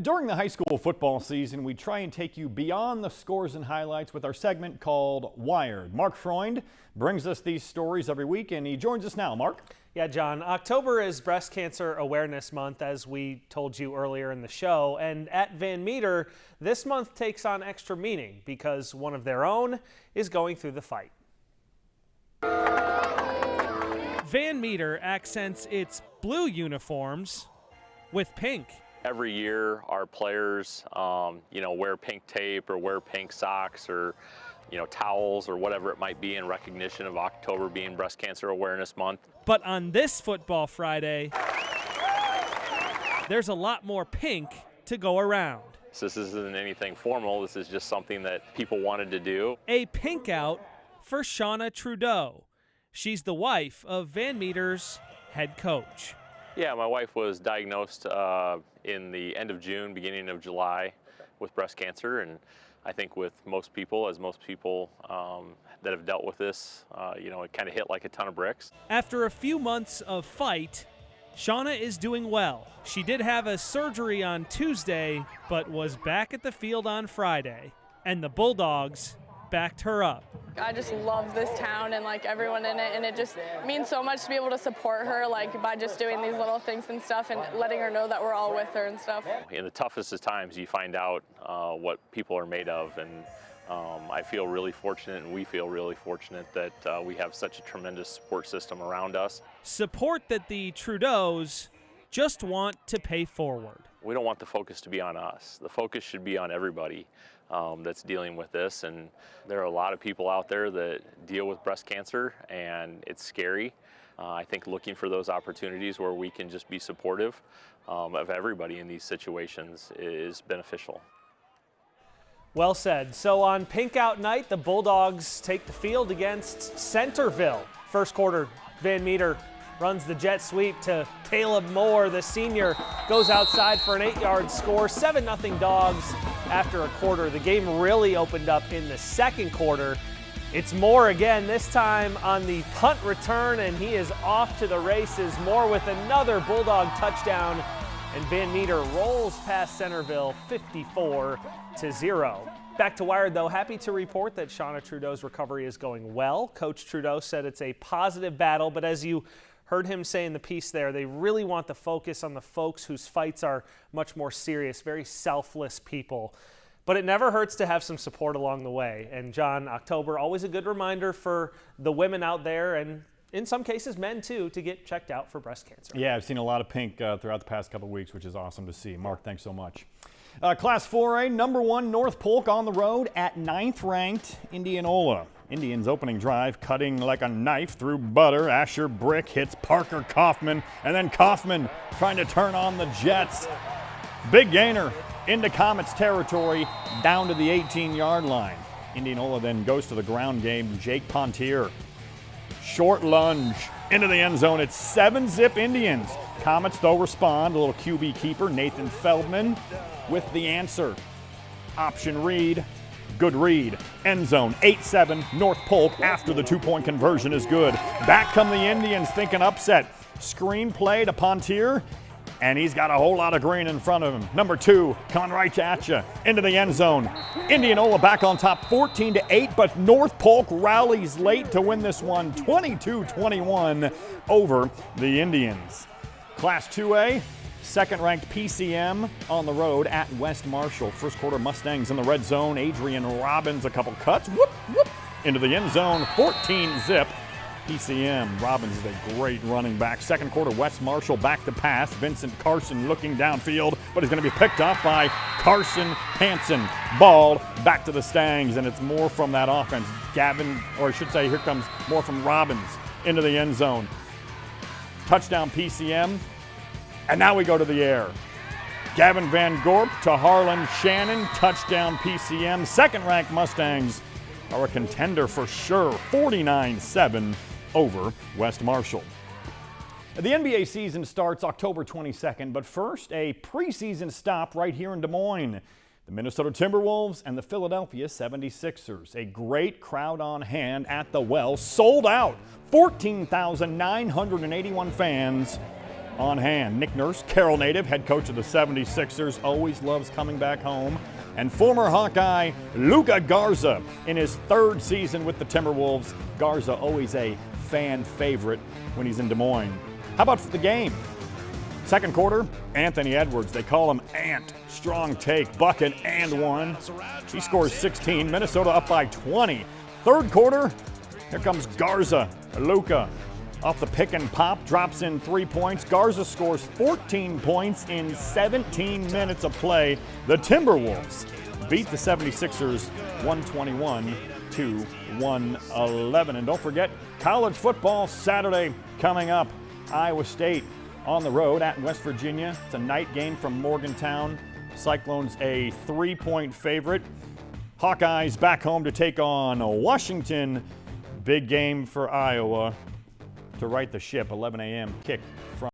During the high school football season, we try and take you beyond the scores and highlights with our segment called Wired. Mark Freund brings us these stories every week, and he joins us now. Mark? Yeah, John, October is Breast Cancer Awareness Month, as we told you earlier in the show. And at Van Meter, this month takes on extra meaning because one of their own is going through the fight. Van Meter accents its blue uniforms with pink. Every year, our players, wear pink tape or wear pink socks or, towels or whatever it might be in recognition of October being Breast Cancer Awareness Month. But on this Football Friday, there's a lot more pink to go around. So this isn't anything formal. This is just something that people wanted to do. A pink out for Shauna Trudeau. She's the wife of Van Meter's head coach. Yeah, my wife was diagnosed in the end of June, beginning of July with breast cancer, and I think with most people, that have dealt with this, it kind of hit like a ton of bricks. After a few months of fight, Shauna is doing well. She did have a surgery on Tuesday, but was back at the field on Friday, and the Bulldogs backed her up. I just love this town and everyone in it, and it just means so much to be able to support her by just doing these little things and stuff and letting her know that we're all with her and stuff. In the toughest of times, you find out what people are made of, and I feel really fortunate, and we feel really fortunate that we have such a tremendous support system around us. Support that the Trudeaus just want to pay forward. We don't want the focus to be on us. The focus should be on everybody that's dealing with this, and there are a lot of people out there that deal with breast cancer, and it's scary. I think looking for those opportunities where we can just be supportive of everybody in these situations is beneficial. Well said. So on Pink Out night, the Bulldogs take the field against Centerville. First quarter, Van Meter runs the jet sweep to Caleb Moore. The senior goes outside for an 8-yard score. 7-0 Dogs after a quarter. The game really opened up in the second quarter. It's Moore again, this time on the punt return, and he is off to the races. Moore with another Bulldog touchdown, and Van Meter rolls past Centerville 54-0. Back to Wired, though. Happy to report that Shauna Trudeau's recovery is going well. Coach Trudeau said it's a positive battle, but as you heard him say in the piece there, they really want the focus on the folks whose fights are much more serious, very selfless people. But it never hurts to have some support along the way. And John, October, always a good reminder for the women out there, and in some cases men too, to get checked out for breast cancer. Yeah, I've seen a lot of pink throughout the past couple of weeks, which is awesome to see. Mark, thanks so much. Class 4A, number 1 North Polk on the road at 9th-ranked Indianola. Indians' opening drive cutting like a knife through butter. Asher Brick hits Parker Kaufman, and then Kaufman trying to turn on the Jets. Big gainer into Comets territory down to the 18-yard line. Indianola then goes to the ground game. Jake Pontier. Short lunge into the end zone. It's 7-zip Indians. Comets, though, respond. A little QB keeper, Nathan Feldman, with the answer. Option read. Good read. End zone, 8-7, North Polk after the 2-point conversion is good. Back come the Indians thinking upset. Screen play to Pontier, and he's got a whole lot of green in front of him. Number 2 coming right at you into the end zone. Indianola back on top 14-8, but North Polk rallies late to win this one 22-21 over the Indians. Class 2A, second-ranked PCM on the road at West Marshall. First quarter Mustangs in the red zone. Adrian Robbins, a couple cuts, whoop, whoop, into the end zone, 14-zip. PCM. Robbins is a great running back. Second quarter, West Marshall back to pass. Vincent Carson looking downfield, but he's going to be picked off by Carson Hansen. Ball back to the Stangs, and it's more from that offense. Here comes more from Robbins into the end zone. Touchdown PCM. And now we go to the air. Gavin Van Gorp to Harlan Shannon. Touchdown PCM. Second-ranked Mustangs are a contender for sure. 49-7 over West Marshall. The NBA season starts October 22nd, but first, a preseason stop right here in Des Moines. The Minnesota Timberwolves and the Philadelphia 76ers. A great crowd on hand at the Well. Sold out. 14,981 fans on hand. Nick Nurse, Carroll native, head coach of the 76ers, always loves coming back home. And former Hawkeye Luka Garza in his 3rd season with the Timberwolves. Garza always a fan favorite when he's in Des Moines. How about for the game? Second quarter, Anthony Edwards. They call him Ant. Strong take, bucket, and one. He scores 16. Minnesota up by 20. Third quarter, here comes Garza. Luka off the pick and pop, drops in 3 points. Garza scores 14 points in 17 minutes of play. The Timberwolves beat the 76ers 121-111. And don't forget, college football Saturday coming up. Iowa State on the road at West Virginia. It's a night game from Morgantown. Cyclones a 3-point favorite. Hawkeyes back home to take on Washington. Big game for Iowa to right the ship. 11 a.m. kick from